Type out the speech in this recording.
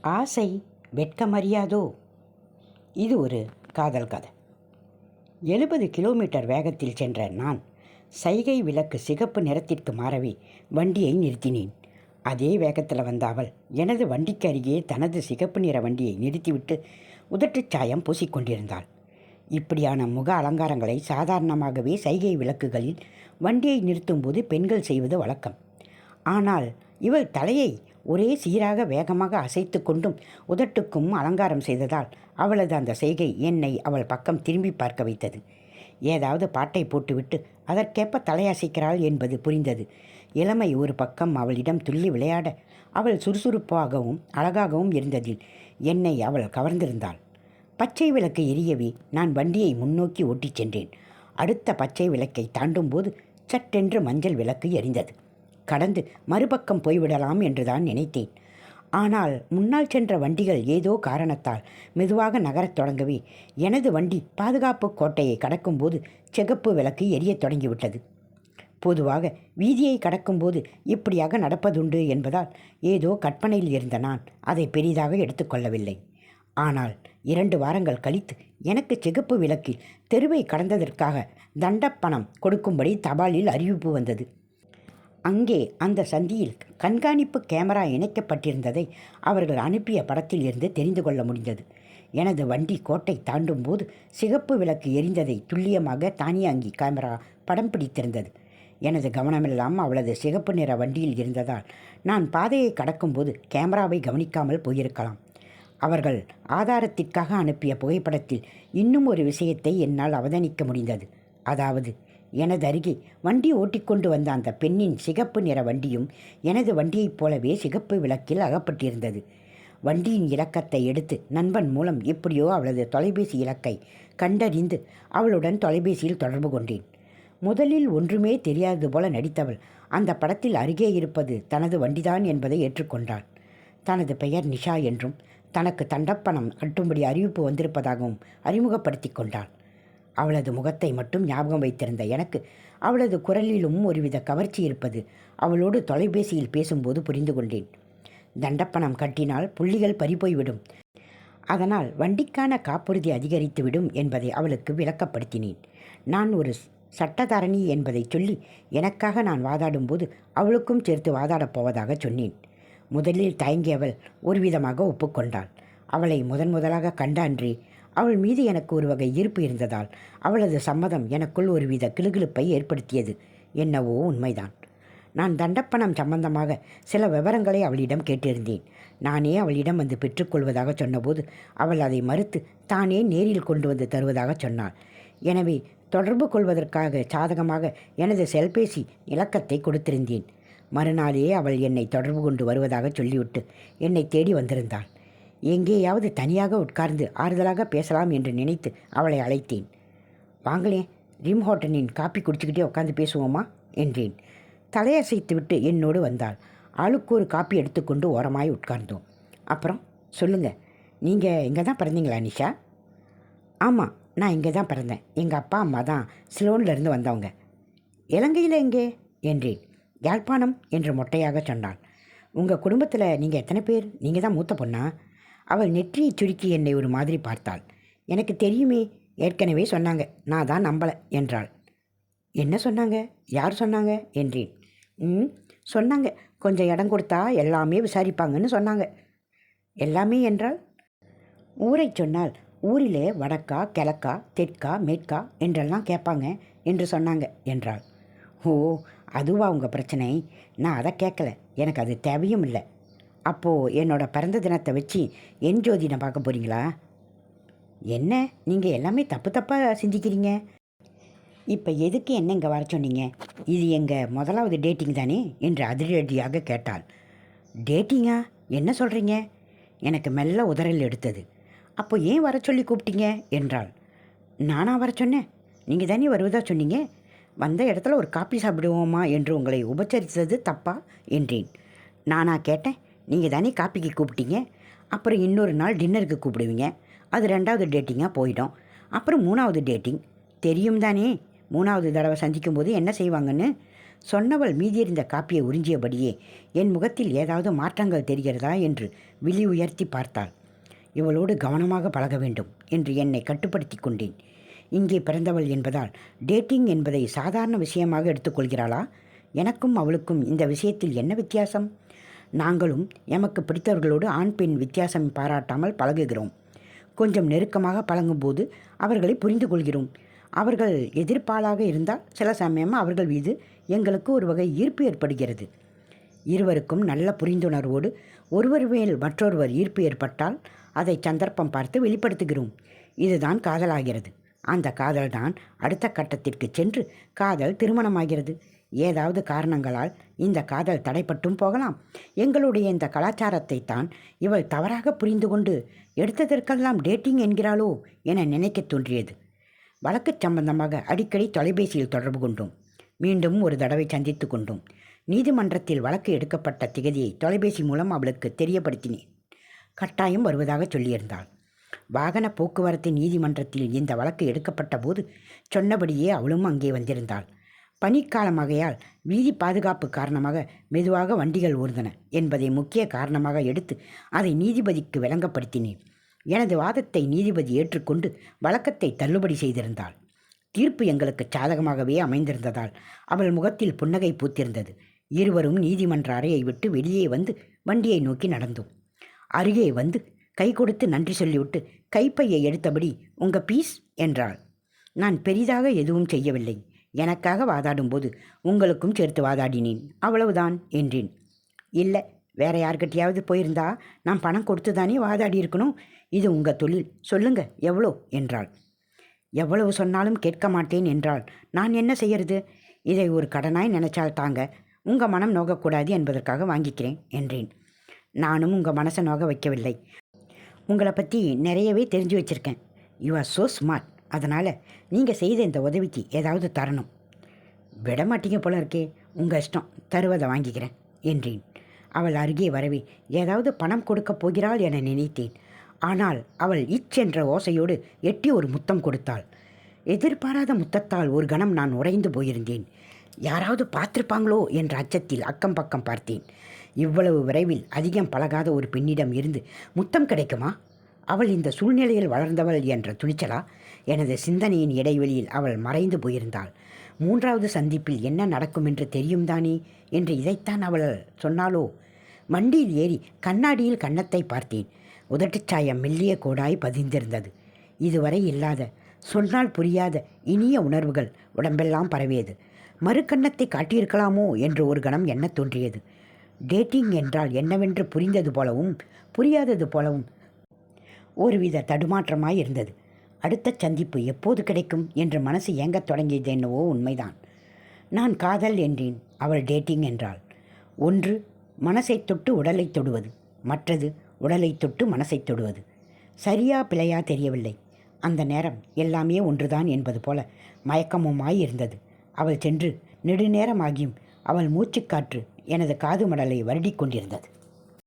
ஆசை வெட்கமறியாதோ. இது ஒரு காதல் கதை. 70 கிலோமீட்டர் வேகத்தில் சென்ற நான் சைகை விளக்கு சிகப்பு நிறத்திற்கு மாறவே வண்டியை நிறுத்தினேன். அதே வேகத்தில் வந்த அவள் எனது வண்டிக்கு அருகே தனது சிகப்பு நிற வண்டியை நிறுத்திவிட்டு உதட்டுச் சாயம் பூசிக்கொண்டிருந்தாள். இப்படியான முக அலங்காரங்களை சாதாரணமாகவே சைகை விளக்குகளில் வண்டியை நிறுத்தும்போது பெண்கள் செய்வது வழக்கம். ஆனால் இவள் தலையை ஒரே சீராக வேகமாக அசைத்து கொண்டும் உதட்டுக்கும் அலங்காரம் செய்ததால் அவளது அந்த செய்கை என்னை அவள் பக்கம் திரும்பி பார்க்க வைத்தது. ஏதாவது பாட்டை போட்டுவிட்டு அதற்கேற்ப தலையசைக்கிறாள் என்பது புரிந்தது. இளமை ஒரு பக்கம் அவளிடம் துள்ளி விளையாட அவள் சுறுசுறுப்பாகவும் அழகாகவும் இருந்ததில் என்னை அவள் கவர்ந்திருந்தாள். பச்சை விளக்கு எரியவே நான் வண்டியை முன்னோக்கி ஓட்டிச் சென்றேன். அடுத்த பச்சை விளக்கை தாண்டும் போது சட்டென்று மஞ்சள் விளக்கு எரிந்தது. கடந்து மறுபக்கம் போய்விடலாம் என்றுதான் நினைத்தேன். ஆனால் முன்னால் சென்ற வண்டிகள் ஏதோ காரணத்தால் மெதுவாக நகரத் தொடங்கவே எனது வண்டி பாதுகாப்பு கோட்டையை கடக்கும்போது சிகப்பு விளக்கு எரியத் தொடங்கிவிட்டது. பொதுவாக வீதியை கடக்கும்போது இப்படியாக நடப்பதுண்டு என்பதால் ஏதோ கற்பனையில் இருந்த நான் அதை பெரிதாக எடுத்துக்கொள்ளவில்லை. ஆனால் 2 வாரங்கள் கழித்து எனக்கு சிகப்பு விளக்கில் தெருவை கடந்ததற்காக தண்டப்பணம் கொடுக்கும்படி தபாலில் அறிவிப்பு வந்தது. அங்கே அந்த சந்தியில் கண்காணிப்பு கேமரா இணைக்கப்பட்டிருந்ததை அவர்கள் அனுப்பிய படத்தில் இருந்து தெரிந்து கொள்ள முடிந்தது. எனது வண்டி கோட்டை தாண்டும் போது சிகப்பு விளக்கு எரிந்ததை துல்லியமாக தானியாங்கி கேமரா படம் பிடித்திருந்தது. எனது கவனமெல்லாம் அவளது சிகப்பு நிற வண்டியில் இருந்ததால் நான் பாதையை கடக்கும்போது கேமராவை கவனிக்காமல் போயிருக்கலாம். அவர்கள் ஆதாரத்திற்காக அனுப்பிய புகைப்படத்தில் இன்னும் ஒரு விஷயத்தை என்னால் அவதானிக்க முடிந்தது. அதாவது எனது அருகே வண்டி ஓட்டிக்கொண்டு வந்த அந்த பெண்ணின் சிகப்பு நிற வண்டியும் எனது வண்டியைப் போலவே சிகப்பு விளக்கில் அகப்பட்டிருந்தது. வண்டியின் இலக்கத்தை எடுத்து நண்பன் மூலம் எப்படியோ அவளது தொலைபேசி இலக்கை கண்டறிந்து அவளுடன் தொலைபேசியில் தொடர்பு கொண்டேன். முதலில் ஒன்றுமே தெரியாதது போல நடித்தவள் அந்த படத்தில் அருகே இருப்பது தனது வண்டிதான் என்பதை ஏற்றுக்கொண்டாள். தனது பெயர் நிஷா என்றும் தனக்கு தண்டப்பணம் கட்டும்படி அறிவிப்பு வந்திருப்பதாகவும் அறிமுகப்படுத்தி கொண்டாள். அவளது முகத்தை மட்டும் ஞாபகம் வைத்திருந்த எனக்கு அவளது குரலிலும் ஒருவித கவர்ச்சி இருப்பது அவளோடு தொலைபேசியில் பேசும்போது புரிந்து கொண்டேன். தண்டப்பணம் கட்டினால் புள்ளிகள் பறிபோய்விடும், அதனால் வண்டிக்கான காப்புறுதி அதிகரித்துவிடும் என்பதை அவளுக்கு விளக்கப்படுத்தினேன். நான் ஒரு சட்டதாரணி என்பதை சொல்லி எனக்காக நான் வாதாடும்போது அவளுக்கும் சேர்த்து வாதாடப் போவதாக சொன்னேன். முதலில் தயங்கியவள் ஒருவிதமாக ஒப்புக்கொண்டாள். அவளை முதலாக கண்ட அன்றே அவள் மீது எனக்கு ஒரு வகை ஈர்ப்பு இருந்ததால் அவளது சம்மதம் எனக்குள் ஒருவித கிளுகிளுப்பை ஏற்படுத்தியது. என்னவோ உண்மைதான். நான் தண்டப்பணம் சம்பந்தமாக சில விவரங்களை அவளிடம் கேட்டிருந்தேன். நானே அவளிடம் வந்து பெற்றுக்கொள்வதாக சொன்னபோது அவள் அதை மறுத்து தானே நேரில் கொண்டு வந்து தருவதாக சொன்னாள். எனவே தொடர்பு கொள்வதற்காக சாதகமாக எனது செல்பேசி இலக்கத்தை கொடுத்திருந்தேன். மறுநாளே அவள் என்னை தொடர்பு கொண்டு வருவதாக சொல்லிவிட்டு என்னை தேடி வந்திருந்தாள். எங்கேயாவது தனியாக உட்கார்ந்து ஆறுதலாக பேசலாம் என்று நினைத்து அவளை அழைத்தேன். வாங்களேன், ரிம் ஹோட்டலின் காப்பி குடிச்சுக்கிட்டே உட்காந்து பேசுவோமா என்றேன். தலையசைத்துவிட்டு என்னோடு வந்தாள். ஆளுக்கு ஒரு காப்பி எடுத்துக்கொண்டு ஓரமாய் உட்கார்ந்தோம். அப்புறம் சொல்லுங்கள், நீங்கள் இங்கே தான் பிறந்தீங்களா நிஷா? ஆமாம், நான் இங்கே தான் பிறந்தேன். எங்கள் அப்பா அம்மா தான் சிலோன்லேருந்து வந்தவங்க. இலங்கையில் எங்கே என்றேன். யாழ்ப்பாணம் என்று மொட்டையாக சொன்னாள். உங்கள் குடும்பத்தில் நீங்கள் எத்தனை பேர்? நீங்கள் தான் மூத்த பொண்ணா? அவள் நெற்றியை சுருக்கி என்னை ஒரு மாதிரி பார்த்தாள். எனக்கு தெரியுமே, ஏற்கனவே சொன்னாங்க, நான் தான் நம்பலை என்றாள். என்ன சொன்னாங்க? யார் சொன்னாங்க என்றேன். சொன்னாங்க, கொஞ்சம் இடம் கொடுத்தா எல்லாமே விசாரிப்பாங்கன்னு சொன்னாங்க. எல்லாமே என்றால்? ஊரை சொன்னால் ஊரிலே வடக்கா கிழக்கா தெற்கா மேற்கா என்றெல்லாம் கேட்பாங்க என்று சொன்னாங்க என்றாள். ஓ, அதுவா உங்கள் பிரச்சனை? நான் அதை கேட்கல, எனக்கு அது தேவையும் இல்லை. அப்போது என்னோடய பிறந்த தினத்தை வச்சு என் ஜோதிடம் பார்க்க போகிறீங்களா? என்ன நீங்கள் எல்லாமே தப்பாக சிந்திக்கிறீங்க. இப்போ எதுக்கு என்ன இங்கே வர சொன்னீங்க? இது எங்கள் முதலாவது டேட்டிங் தானே என்று அதிரடியாக கேட்டாள். டேட்டிங்கா? என்ன சொல்கிறீங்க? எனக்கு மெல்ல உதறல் எடுத்தது. அப்போ ஏன் வர சொல்லி கூப்பிட்டீங்க என்றாள். நானா வர சொன்னேன்? நீங்கள் தானே வருவதா சொன்னீங்க. வந்த இடத்துல ஒரு காப்பி சாப்பிடுவோமா என்று உங்களை உபச்சரித்தது தப்பா என்றேன். நானா கேட்டேன்? நீங்கள் தானே காப்பிக்கு கூப்பிட்டீங்க. அப்புறம் இன்னொரு நாள் டின்னருக்கு கூப்பிடுவீங்க. அது 2வது டேட்டிங்காக போயிடும். அப்புறம் 3வது டேட்டிங் தெரியும் தானே. 3வது தடவை சந்திக்கும்போது என்ன செய்வாங்கன்னு? சொன்னவள் மீதியிருந்த காப்பியை உறிஞ்சியபடியே என் முகத்தில் ஏதாவது மாற்றங்கள் தெரிகிறதா என்று விழி உயர்த்தி பார்த்தாள். இவளோடு கவனமாக பழக வேண்டும் என்று என்னை கட்டுப்படுத்தி கொண்டேன். இங்கே பிறந்தவள் என்பதால் டேட்டிங் என்பதை சாதாரண விஷயமாக எடுத்துக்கொள்கிறாளா? எனக்கும் அவளுக்கும் இந்த விஷயத்தில் என்ன வித்தியாசம்? நாங்களும் எமக்கு பிடித்தவர்களோடு ஆண் பெண் வித்தியாசம் பாராட்டாமல் பழகுகிறோம். கொஞ்சம் நெருக்கமாக பழங்கும்போது அவர்களை புரிந்து கொள்கிறோம். அவர்கள் எதிர்ப்பாளாக இருந்தால் சில சமயம் அவர்கள் மீது எங்களுக்கு ஒரு வகை ஈர்ப்பு ஏற்படுகிறது. இருவருக்கும் நல்ல புரிந்துணர்வோடு ஒருவர் மேல் மற்றொருவர் ஈர்ப்பு ஏற்பட்டால் அதை சந்தர்ப்பம் பார்த்து வெளிப்படுத்துகிறோம். இதுதான் காதலாகிறது. அந்த காதல்தான் அடுத்த கட்டத்திற்கு சென்று காதல் திருமணமாகிறது. ஏதாவது காரணங்களால் இந்த காதல் தடைப்பட்டும் போகலாம். எங்களுடைய இந்த கலாச்சாரத்தை தான் இவள் தவறாக புரிந்து கொண்டு எடுத்ததற்கெல்லாம் டேட்டிங் என்கிறாளோ என நினைக்க தோன்றியது. வழக்கு சம்பந்தமாக அடிக்கடி தொலைபேசியில் தொடர்பு கொண்டோம். மீண்டும் ஒரு தடவை சந்தித்து கொண்டோம். நீதிமன்றத்தில் வழக்கு எடுக்கப்பட்ட திகதியை தொலைபேசி மூலம் அவளுக்கு தெரியப்படுத்தினேன். கட்டாயம் வருவதாக சொல்லியிருந்தாள். வாகன போக்குவரத்து நீதிமன்றத்தில் இந்த வழக்கு எடுக்கப்பட்ட போது சொன்னபடியே அவளும் அங்கே வந்திருந்தாள். பனிக்காலமாகையால் வீதி பாதுகாப்பு காரணமாக மெதுவாக வண்டிகள் ஊர்ந்தன என்பதை முக்கிய காரணமாக எடுத்து அதை நீதிபதிக்கு விளங்கப்படுத்தினேன். எனது வாதத்தை நீதிபதி ஏற்றுக்கொண்டு வழக்கத்தை தள்ளுபடி செய்திருந்தாள். தீர்ப்பு எங்களுக்கு சாதகமாகவே அமைந்திருந்ததால் அவள் முகத்தில் புன்னகை பூத்திருந்தது. இருவரும் நீதிமன்ற அறையை விட்டு வெளியே வந்து வண்டியை நோக்கி நடந்தோம். அருகே வந்து கை கொடுத்து நன்றி சொல்லிவிட்டு கைப்பையை எடுத்தபடி உங்க பீஸ் என்றாள். நான் பெரிதாக எதுவும் செய்யவில்லை. எனக்காக வாதாடும்போது உங்களுக்கும் சேர்த்து வாதாடினேன், அவ்வளவுதான் என்றேன். இல்லை, வேற யார்கிட்டையாவது போயிருந்தா நான் பணம் கொடுத்து தானே வாதாடி இருக்கணும். இது உங்கள் தொழில், சொல்லுங்க எவ்வளோ என்றாள். எவ்வளவு சொன்னாலும் கேட்க மாட்டேன் என்றால் நான் என்ன செய்யறது? இதை ஒரு கடனாய் நினைச்சால் தாங்க, உங்கள் மனம் நோகக்கூடாது என்பதற்காக வாங்கிக்கிறேன் என்றேன். நானும் உங்கள் மனசை நோக வைக்கவில்லை. உங்களை பற்றி நிறையவே தெரிஞ்சு வச்சுருக்கேன். You are so smart. அதனால் நீங்கள் செய்த இந்த உதவிக்கு ஏதாவது தரணும். விட மாட்டீங்க போல இருக்கே. உங்கள் இஷ்டம், தருவதை வாங்கிக்கிறேன் என்றேன். அவள் அருகே வரவே ஏதாவது பணம் கொடுக்கப் போகிறாள் என நினைத்தேன். ஆனால் அவள் என்ற ஓசையோடு எட்டி ஒரு முத்தம் கொடுத்தாள். எதிர்பாராத முத்தத்தால் ஒரு கணம் நான் உறைந்து போயிருந்தேன். யாராவது பார்த்துருப்பாங்களோ என்ற அச்சத்தில் அக்கம் பக்கம் பார்த்தேன். இவ்வளவு விரைவில் அதிகம் பழகாத ஒரு பெண்ணிடம் இருந்து முத்தம் கிடைக்குமா? அவள் இந்த சூழ்நிலையில் வளர்ந்தவள் என்ற துணிச்சலா? எனது சிந்தனையின் இடைவெளியில் அவள் மறைந்து போயிருந்தாள். மூன்றாவது சந்திப்பில் என்ன நடக்கும் என்று தெரியும் தானே என்று இதைத்தான் அவள் சொன்னாலோ? வண்டியில் ஏறி கண்ணாடியில் கன்னத்தை பார்த்தேன். உதட்டுச்சாயம் மெல்லிய கோடாய் பதிந்திருந்தது. இதுவரை இல்லாத, சொன்னால் புரியாத இனிய உணர்வுகள் உடம்பெல்லாம் பரவியது. மறுக்கன்னத்தை காட்டியிருக்கலாமோ என்று ஒரு கணம் எண்ண தோன்றியது. டேட்டிங் என்றால் என்னவென்று புரிந்தது போலவும் புரியாதது போலவும் ஒருவித தடுமாற்றமாய் இருந்தது. அடுத்த சந்திப்பு எப்போது கிடைக்கும் என்று மனசு ஏங்கத் தொடங்கியது என்னவோ உண்மைதான். நான் காதல் என்றேன், அவள் டேட்டிங் என்றாள். ஒன்று மனசை தொட்டு உடலை தொடுவது, மற்றது உடலை தொட்டு மனசை தொடுவது. சரியா பிழையா தெரியவில்லை. அந்த நேரம் எல்லாமே ஒன்றுதான் என்பது போல மயக்கமுமாய் இருந்தது. அவள் சென்று நெடுநேரமாகியும் அவள் மூச்சுக்காற்று எனது காது மடலை வருடிக் கொண்டிருந்தது.